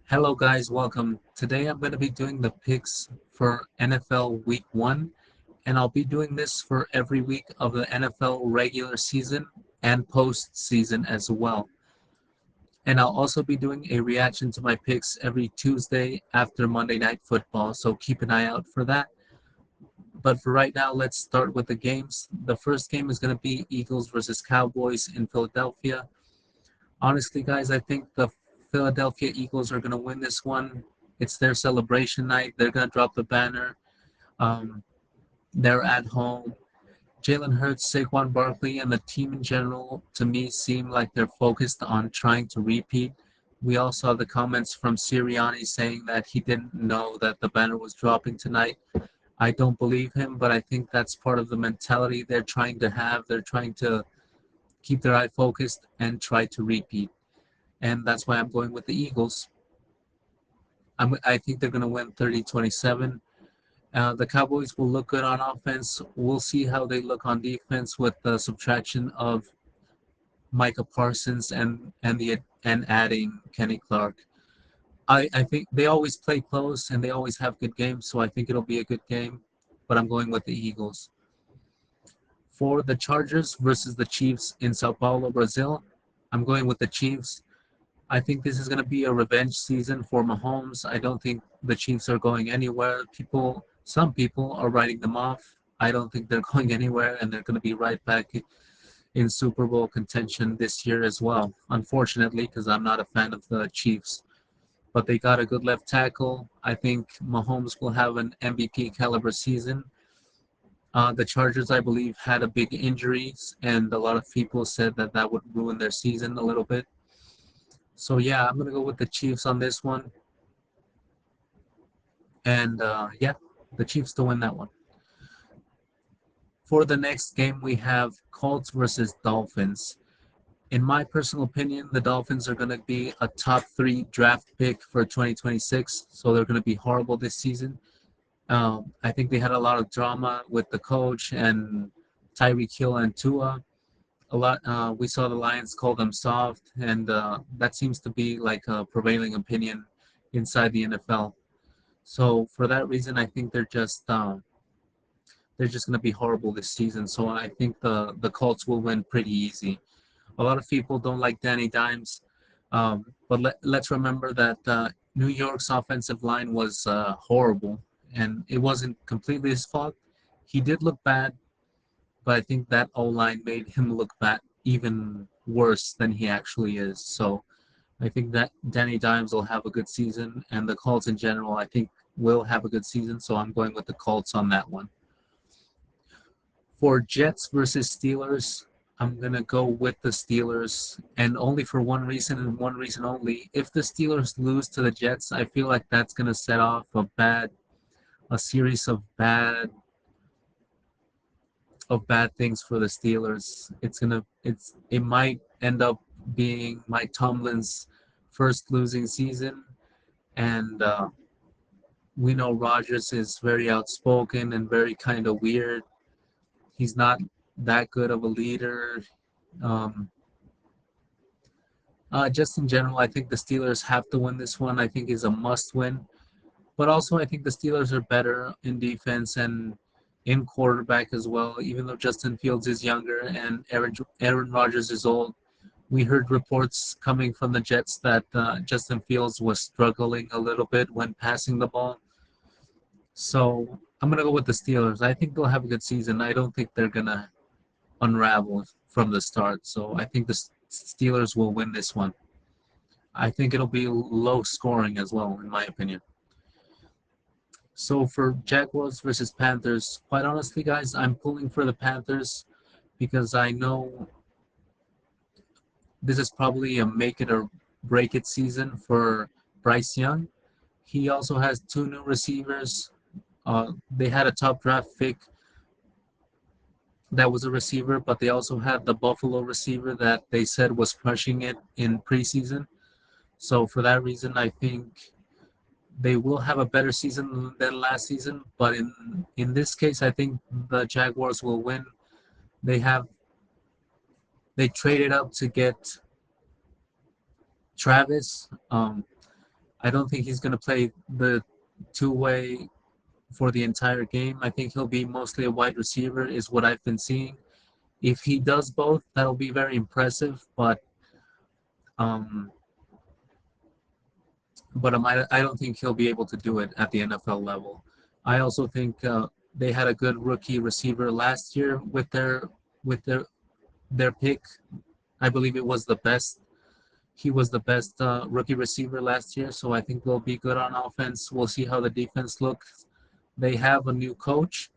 Hello guys, welcome. Today I'm going to be doing the picks for NFL Week 1, and I'll be doing this for every week of the NFL regular season and postseason as well. And I'll also be doing a reaction to my picks every Tuesday after Monday Night Football, so keep an eye out for that. But for right now, let's start with the games. The first game is going to be Eagles versus Cowboys in Philadelphia. Honestly, guys, I think the Philadelphia Eagles are going to win this one. It's their celebration night. They're going to drop the banner. Um, they're at home. Jalen Hurts, Saquon Barkley, and the team in general, to me, seem like they're focused on trying to repeat. We all saw the comments from Sirianni saying that he didn't know that the banner was dropping tonight. I don't believe him, but I think that's part of the mentality they're trying to have. They're trying to keep their eye focused and try to repeat. And that's why I'm going with the Eagles. I think they're going to win 30-27. The Cowboys will look good on offense. We'll see how they look on defense with the subtraction of Micah Parsons and adding Kenny Clark. I think they always play close and they always have good games, so I think it'll be a good game. But I'm going with the Eagles. For the Chargers versus the Chiefs in Sao Paulo, Brazil, I'm going with the Chiefs. I think this is going to be a revenge season for Mahomes. I don't think the Chiefs are going anywhere. Some people are writing them off. I don't think they're going anywhere, and they're going to be right back in Super Bowl contention this year as well. Unfortunately, because I'm not a fan of the Chiefs, but they got a good left tackle. I think Mahomes will have an MVP caliber season. The Chargers, I believe, had a big injuries, and a lot of people said that that would ruin their season a little bit. So yeah, I'm gonna go with the Chiefs on this one, and yeah, the Chiefs to win that one. For the next game, we have Colts versus Dolphins. In my personal opinion, the Dolphins are gonna be a top three draft pick for 2026, so they're gonna be horrible this season. I think they had a lot of drama with the coach and Tyreek Hill and Tua. A lot. We saw the Lions call them soft, and that seems to be like a prevailing opinion inside the NFL. So for that reason, I think they're just going to be horrible this season. So I think the Colts will win pretty easy. A lot of people don't like Danny Dimes, but let's remember that New York's offensive line was horrible, and it wasn't completely his fault. He did look bad, but I think that O line made him look bad even worse than he actually is. So I think that Danny Dimes will have a good season, and the Colts in general, I think, will have a good season. So I'm going with the Colts on that one. For Jets versus Steelers, I'm going to go with the Steelers, and only for one reason and one reason only. If the Steelers lose to the Jets, I feel like that's going to set off a series of bad things for the Steelers. It might end up being Mike Tomlin's first losing season, and we know Rodgers is very outspoken and very kind of weird. He's not that good of a leader. Um, just in general, I think the Steelers have to win this one. I think is a must win. But also, I think the Steelers are better in defense and in quarterback as well. Even though Justin Fields is younger and Aaron Rodgers is old, we heard reports coming from the Jets that Justin Fields was struggling a little bit when passing the ball. So I'm gonna go with the Steelers. I think they'll have a good season. I don't think they're gonna unravel from the start. So I think the Steelers will win this one. I think it'll be low scoring as well, in my opinion. So for Jaguars versus Panthers, quite honestly, guys, I'm pulling for the Panthers because I know this is probably a make it or break it season for Bryce Young. He also has two new receivers. They had a top draft pick that was a receiver, but they also had the Buffalo receiver that they said was crushing it in preseason. So for that reason, I think they will have a better season than last season. But in this case, I think the Jaguars will win. They have they traded up to get Travis. I don't think he's going to play the two-way for the entire game. I think he'll be mostly a wide receiver, is what I've been seeing. If he does both, that'll be very impressive. Um, I don't think he'll be able to do it at the NFL level. I also think they had a good rookie receiver last year with their pick. I believe it was the best. He was the best rookie receiver last year, so I think they'll be good on offense. We'll see how the defense looks. They have a new coach,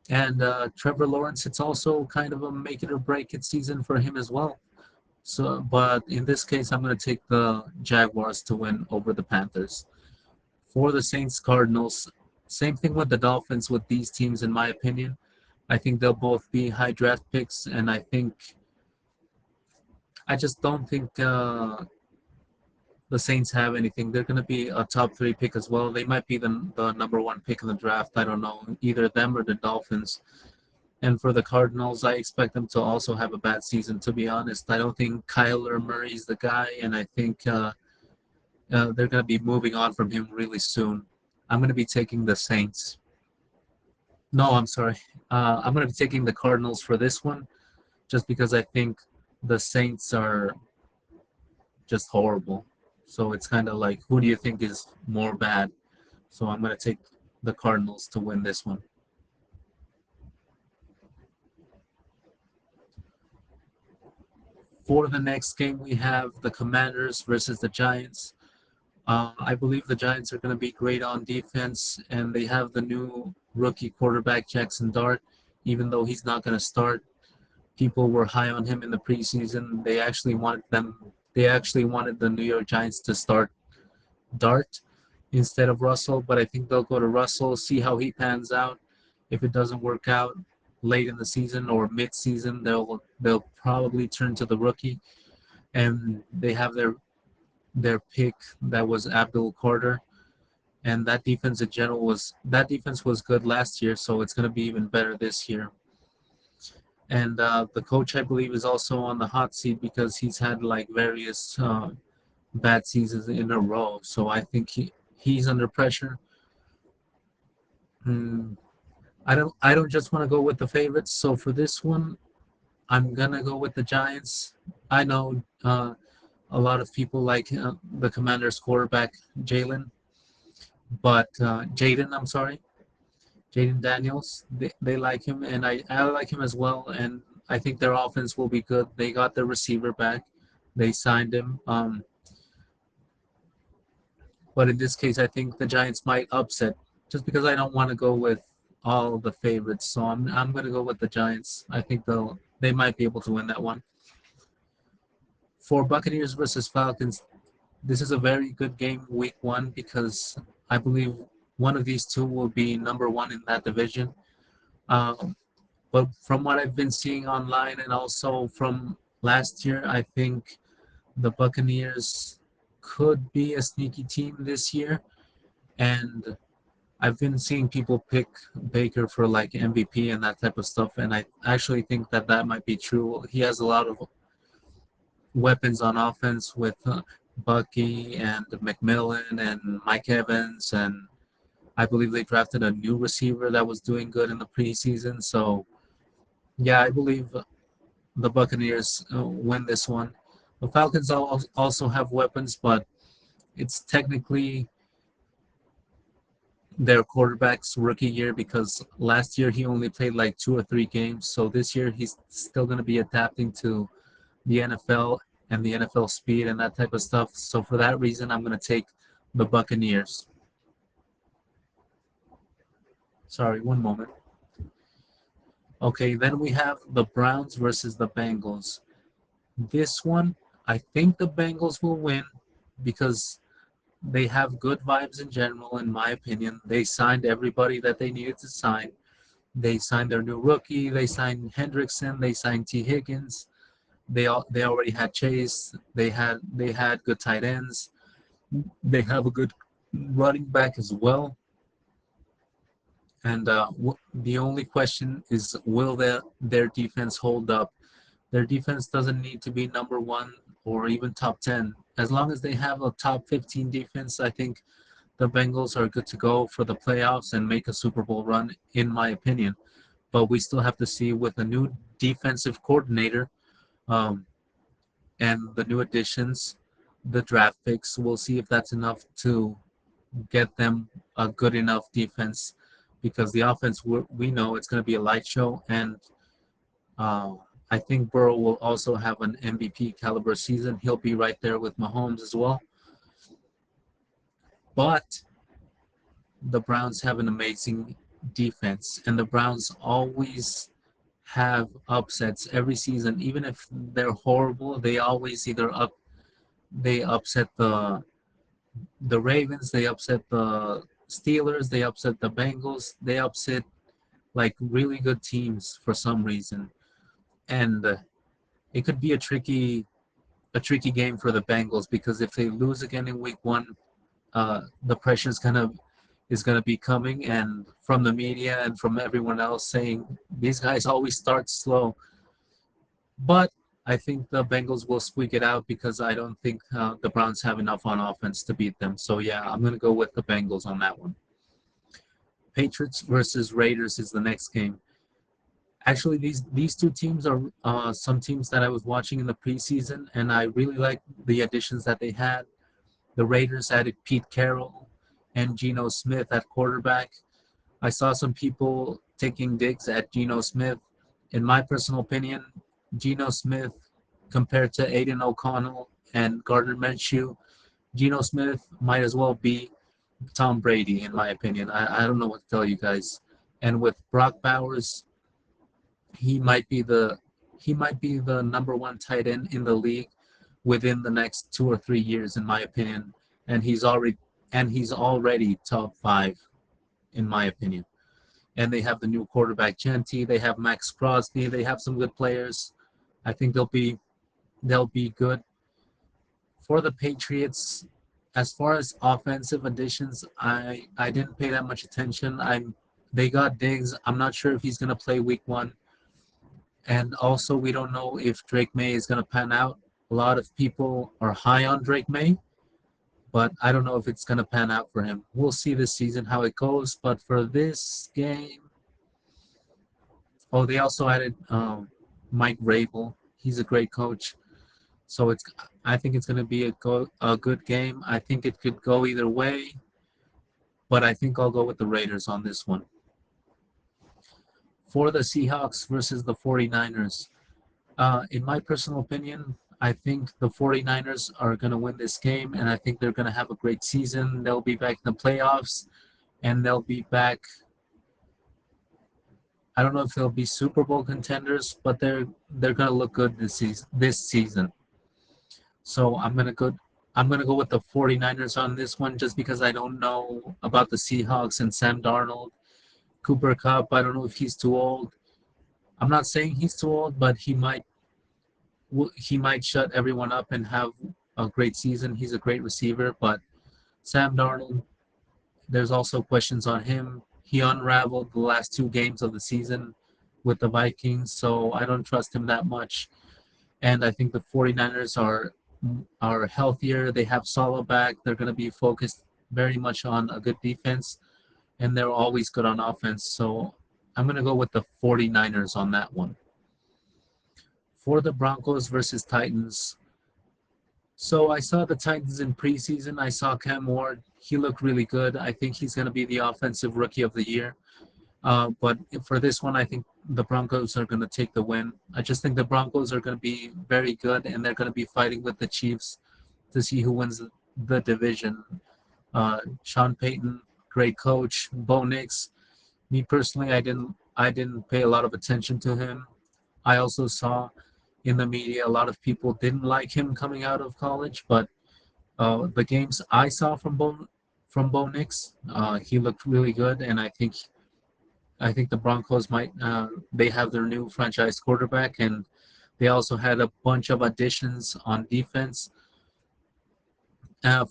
and Trevor Lawrence. It's also kind of a make it or break it season for him as well. So, but in this case, I'm going to take the Jaguars to win over the Panthers. For the Saints Cardinals, same thing with the Dolphins with these teams, in my opinion. I think they'll both be high draft picks, and I just don't think the Saints have anything. They're going to be a top three pick as well. They might be the number one pick in the draft. I don't know, either them or the Dolphins. And for the Cardinals, I expect them to also have a bad season, to be honest. I don't think Kyler Murray's the guy, and I think they're going to be moving on from him really soon. I'm going to be taking the Saints. No, I'm sorry. I'm going to be taking the Cardinals for this one, just because I think the Saints are just horrible. So it's kind of like, who do you think is more bad? So I'm going to take the Cardinals to win this one. For the next game, we have the Commanders versus the Giants. I believe the Giants are going to be great on defense, and they have the new rookie quarterback, Jackson Dart. Even though he's not going to start, people were high on him in the preseason. They actually wanted the New York Giants to start Dart instead of Russell, but I think they'll go to Russell, see how he pans out. If it doesn't work out late in the season or mid-season, they'll probably turn to the rookie, and they have their pick that was Abdul Carter, and that defense was good last year, so it's going to be even better this year. And the coach, I believe, is also on the hot seat because he's had like various bad seasons in a row. So I think he's under pressure. Mm, I don't just want to go with the favorites. So for this one, I'm gonna go with the Giants. I know a lot of people like the Commanders quarterback Jalen, but Jaden, I'm sorry, Jaden Daniels. They like him, and I like him as well. And I think their offense will be good. They got their receiver back. They signed him. But in this case, I think the Giants might upset just because I don't want to go with all the favorites. So I'm going to go with the Giants. I think they might be able to win that one. For Buccaneers versus Falcons, this is a very good game week one because I believe one of these two will be number one in that division. Um, but from what I've been seeing online and also from last year, I think the Buccaneers could be a sneaky team this year. And I've been seeing people pick Baker for like MVP and that type of stuff. And I actually think that might be true. He has a lot of weapons on offense with Bucky and McMillan and Mike Evans. And I believe they drafted a new receiver that was doing good in the preseason. So, yeah, I believe the Buccaneers win this one. The Falcons also have weapons, but it's technically their quarterback's rookie year because last year he only played like 2 or 3 games. So this year he's still going to be adapting to the NFL and the NFL speed and that type of stuff. So for that reason, I'm going to take the Buccaneers. Sorry, one moment. Okay, then we have the Browns versus the Bengals. This one, I think the Bengals will win because they have good vibes in general, in my opinion. They signed everybody that they needed to sign. They signed their new rookie. They signed Hendrickson. They signed T. Higgins. They already had Chase. They had good tight ends. They have a good running back as well. And the only question is, will their defense hold up? Their defense doesn't need to be number one. or even top 10. As long as they have a top 15 defense, I think the Bengals are good to go for the playoffs and make a Super Bowl run, in my opinion. But we still have to see with a new defensive coordinator, um, and the new additions, the draft picks. We'll see if that's enough to get them a good enough defense, because the offense, we know it's going to be a light show, and uh, I think Burrow will also have an MVP caliber season. He'll be right there with Mahomes as well. But the Browns have an amazing defense, and the Browns always have upsets every season. Even if they're horrible, they always either they upset the Ravens, they upset the Steelers, they upset the Bengals, they upset like really good teams for some reason. And it could be a tricky game for the Bengals, because if they lose again in week 1, the pressure is gonna be coming, and from the media and from everyone else saying these guys always start slow. But I think the Bengals will squeak it out, because I don't think the Browns have enough on offense to beat them. So yeah, I'm gonna go with the Bengals on that one. Patriots versus Raiders is the next game. Actually, these two teams are some teams that I was watching in the preseason, and I really like the additions that they had. The Raiders added Pete Carroll and Geno Smith at quarterback. I saw some people taking digs at Geno Smith. In my personal opinion, Geno Smith, compared to Aiden O'Connell and Gardner Minshew, Geno Smith might as well be Tom Brady, in my opinion. I don't know what to tell you guys. And with Brock Bowers, he might be the he might be the number one tight end in the league within the next 2 or 3 years, in my opinion. And he's already top 5, in my opinion. And they have the new quarterback Genti. They have Max Crosby. They have some good players. I think they'll be good for the Patriots. As far as offensive additions, I didn't pay that much attention. They got Diggs. I'm not sure if he's gonna play week 1, and also we don't know if Drake May is gonna pan out. A lot of people are high on Drake May, but I don't know if it's gonna pan out for him. We'll see this season how it goes. But for this game, oh, they also added Mike Vrabel. He's a great coach. So I think it's going to be a good game. I think it could go either way, but I think I'll go with the Raiders on this one. For the Seahawks versus the 49ers, in my personal opinion, I think the 49ers are going to win this game, and I think they're going to have a great season. They'll be back in the playoffs, and they'll be back. I don't know if they'll be Super Bowl contenders, but they're going to look good this season. So I'm gonna go with the 49ers on this one, just because I don't know about the Seahawks and Sam Darnold. Cooper Kupp, I don't know if he's too old. I'm not saying he's too old, but he might shut everyone up and have a great season. He's a great receiver, but Sam Darnold, there's also questions on him. He unraveled the last 2 games of the season with the Vikings, so I don't trust him that much. And I think the 49ers are healthier. They have solid back. They're going to be focused very much on a good defense, and they're always good on offense. So I'm going to go with the 49ers on that one. For the Broncos versus Titans. So I saw the Titans in preseason. I saw Cam Ward. He looked really good. I think he's going to be the offensive rookie of the year. But for this one, I think the Broncos are going to take the win. I just think the Broncos are going to be very good, and they're going to be fighting with the Chiefs to see who wins the division. Sean Payton, great coach. Bo Nix, me personally, I didn't pay a lot of attention to him. I also saw in the media a lot of people didn't like him coming out of college, but the games I saw from Bo Nix, he looked really good, and I think the Broncos might they have their new franchise quarterback, and they also had a bunch of additions on defense.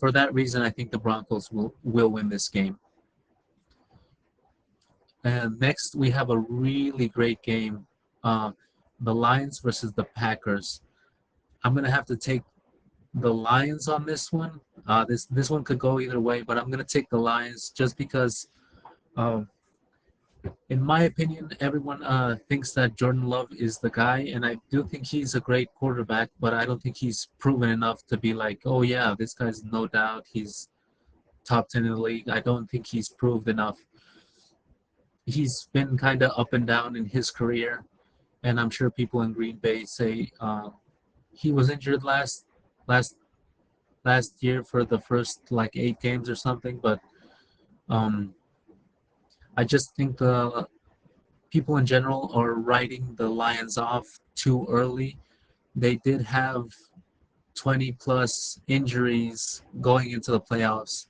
For that reason, I think the Broncos will win this game. And next, we have a really great game, the Lions versus the Packers. I'm gonna have to take the Lions on this one. This one could go either way, but I'm gonna take the Lions just because, um, in my opinion, everyone thinks that Jordan Love is the guy, and I do think he's a great quarterback, but I don't think he's proven enough to be like, oh yeah, this guy's no doubt he's top 10 in the league. I don't think he's proved enough. He's been kind of up and down in his career, and I'm sure people in Green Bay say he was injured last last year for the first like 8 games or something. But um, I just think the people in general are writing the Lions off too early. They did have 20 plus injuries going into the playoffs.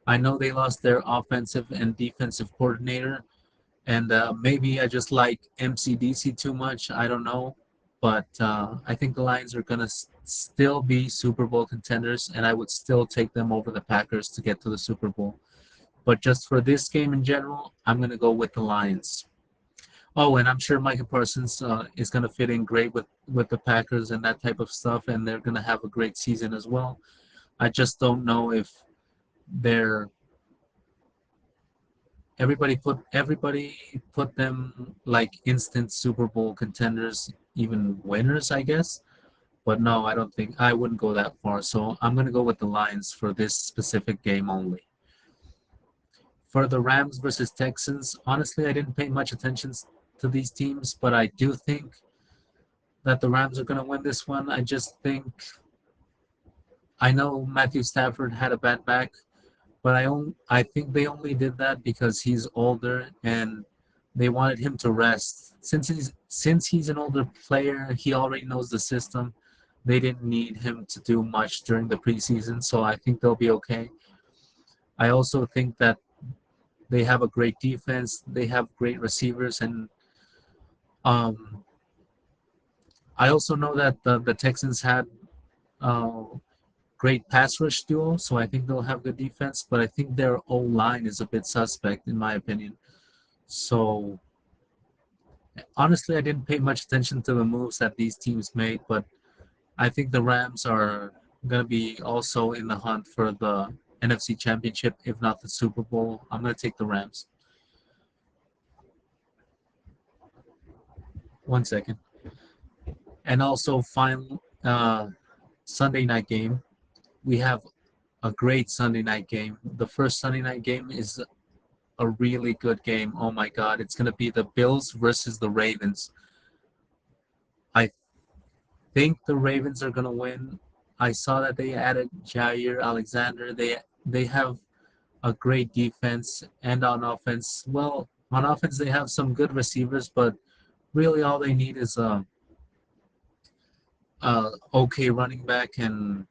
I know they lost their offensive and defensive coordinator, and maybe I just like MCDC too much. I don't know. But I think the Lions are going to still be Super Bowl contenders, and I would still take them over the Packers to get to the Super Bowl. But just for this game in general, I'm going to go with the Lions. Oh, and I'm sure Micah Parsons is going to fit in great with the Packers and that type of stuff, and they're going to have a great season as well. I just don't know if they're everybody put them like instant Super Bowl contenders, even winners, I guess. But no, I don't think I wouldn't go that far. So I'm gonna go with the Lions for this specific game only. For the Rams versus Texans, honestly, I didn't pay much attention to these teams, but I do think that the Rams are gonna win this one. I just think I know Matthew Stafford had a bad back, but I think they only did that because he's older and they wanted him to rest. Since he's an older player, he already knows the system. They didn't need him to do much during the preseason, so I think they'll be okay. I also think that they have a great defense. They have great receivers, and um, I also know that the Texans had uh, great pass rush duo, so I think they'll have good defense. But I think their O line is a bit suspect, in my opinion. So honestly, I didn't pay much attention to the moves that these teams made, but I think the Rams are going to be also in the hunt for the NFC Championship, if not the Super Bowl. I'm going to take the Rams. 1 second. And also, final Sunday night game. We have a great Sunday night game. The first Sunday night game is a really good game. Oh my God, it's going to be the Bills versus the Ravens. I think the Ravens are going to win. I saw that they added Jair Alexander. They have a great defense, and on offense, well, on offense they have some good receivers, but really all they need is a okay running back and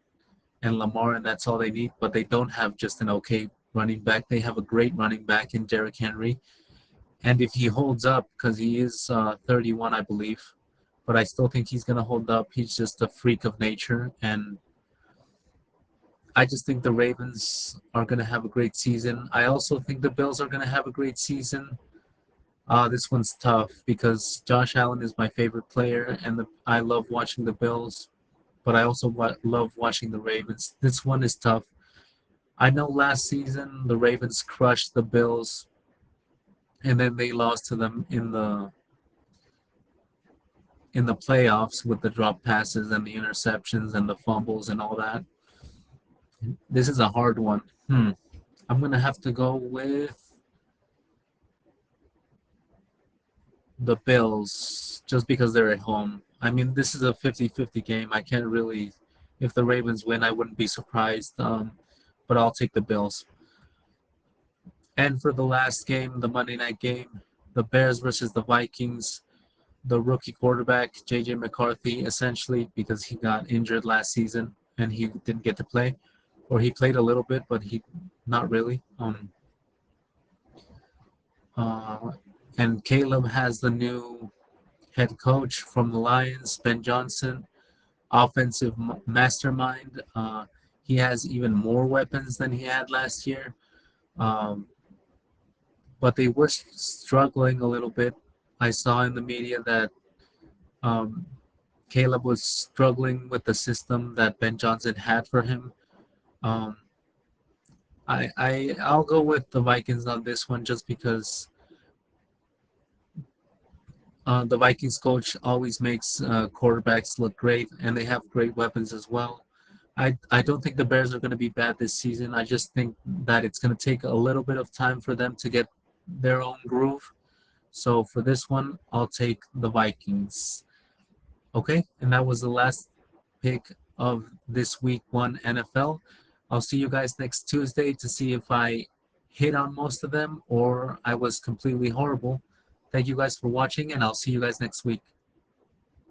Lamar, and that's all they need. But they don't have just an okay running back. They have a great running back in Derrick Henry, and if he holds up, because he is 31, I believe, but I still think he's going to hold up. He's just a freak of nature, and I just think the Ravens are going to have a great season. I also think the Bills are going to have a great season. This one's tough because Josh Allen is my favorite player, and I love watching the Bills, but I also love watching the Ravens. This one is tough. I know last season the Ravens crushed the Bills, and then they lost to them in the playoffs with the drop passes and the interceptions and the fumbles and all that. This is a hard one. I'm gonna have to go with the Bills just because they're at home. I mean, this is a 50-50 game. I can't really, if the Ravens win, I wouldn't be surprised. But I'll take the Bills. And for the last game, the Monday night game, the Bears versus the Vikings. The rookie quarterback, J.J. McCarthy, essentially, because he got injured last season and he didn't get to play. Or he played a little bit, but he not really. Uh, and Caleb has the new head coach from the Lions, Ben Johnson, offensive mastermind. He has even more weapons than he had last year, um, but they were struggling a little bit. I saw in the media that um, Caleb was struggling with the system that Ben Johnson had for him. Um, I'll go with the Vikings on this one just because the Vikings coach always makes quarterbacks look great, and they have great weapons as well. I don't think the Bears are going to be bad this season. I just think that it's going to take a little bit of time for them to get their own groove. So for this one, I'll take the Vikings. Okay, and that was the last pick of this week one NFL. I'll see you guys next Tuesday to see if I hit on most of them or I was completely horrible. Thank you guys for watching, and I'll see you guys next week.